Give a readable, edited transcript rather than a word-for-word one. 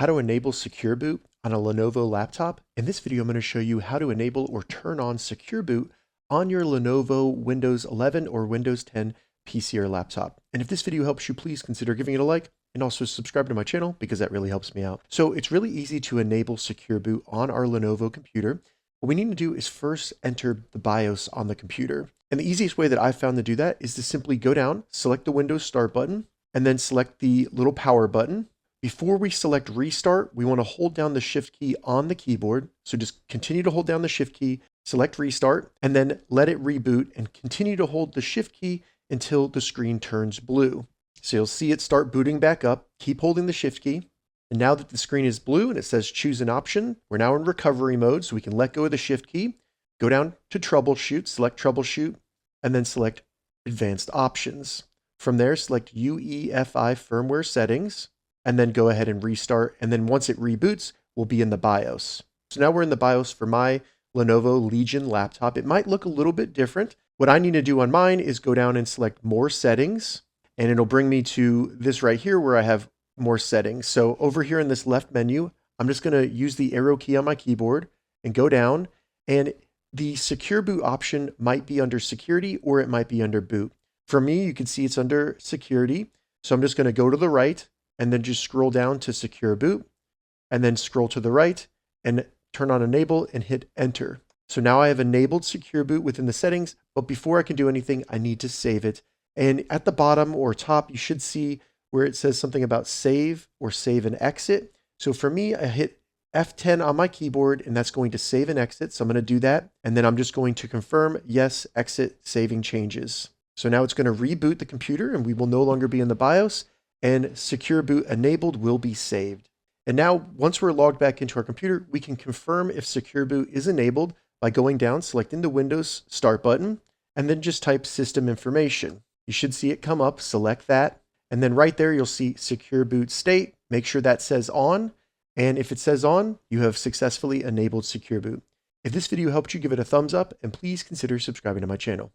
how to enable Secure Boot on a Lenovo laptop. In this video, I'm going to show you how to enable or turn on Secure Boot on your Lenovo Windows 11 or Windows 10 PC or laptop. And if this video helps you, please consider giving it a like and also subscribe to my channel because that really helps me out. So it's really easy to enable Secure Boot on our Lenovo computer. What we need to do is first enter the BIOS on the computer. And the easiest way that I've found to do that is to simply go down, select the Windows Start button, and then select the little power button. Before we select restart, we want to hold down the shift key on the keyboard. So just continue to hold down the shift key, select restart, and then let it reboot and continue to hold the shift key until the screen turns blue. So you'll see it start booting back up. Keep holding the shift key. And now that the screen is blue and it says choose an option, we're now in recovery mode, so we can let go of the shift key, go down to troubleshoot, select troubleshoot, and then select advanced options. From there, select UEFI firmware settings, and then go ahead and restart. And then once it reboots, we'll be in the BIOS. So now we're in the BIOS for my Lenovo Legion laptop. It might look a little bit different. What I need to do on mine is go down and select more settings, and it'll bring me to this right here where I have more settings. So over here in this left menu, I'm just going to use the arrow key on my keyboard and go down, and the Secure Boot option might be under security or it might be under boot. For me, you can see it's under security. So I'm just going to go to the right and then just scroll down to Secure Boot and then scroll to the right and turn on enable and hit enter. So now I have enabled Secure Boot within the settings, but before I can do anything, I need to save it. And at the bottom or top, you should see where it says something about save or save and exit. So for me, I hit F10 on my keyboard and that's going to save and exit. So I'm going to do that. And then I'm just going to confirm, yes, exit, saving changes. So now it's going to reboot the computer and we will no longer be in the BIOS, and Secure Boot enabled will be saved. And now once we're logged back into our computer, we can confirm if Secure Boot is enabled by going down, selecting the Windows Start button, and then just type system information. You should see it come up, select that. And then right there, you'll see Secure Boot state. Make sure that says on. And if it says on, you have successfully enabled Secure Boot. If this video helped you, give it a thumbs up and please consider subscribing to my channel.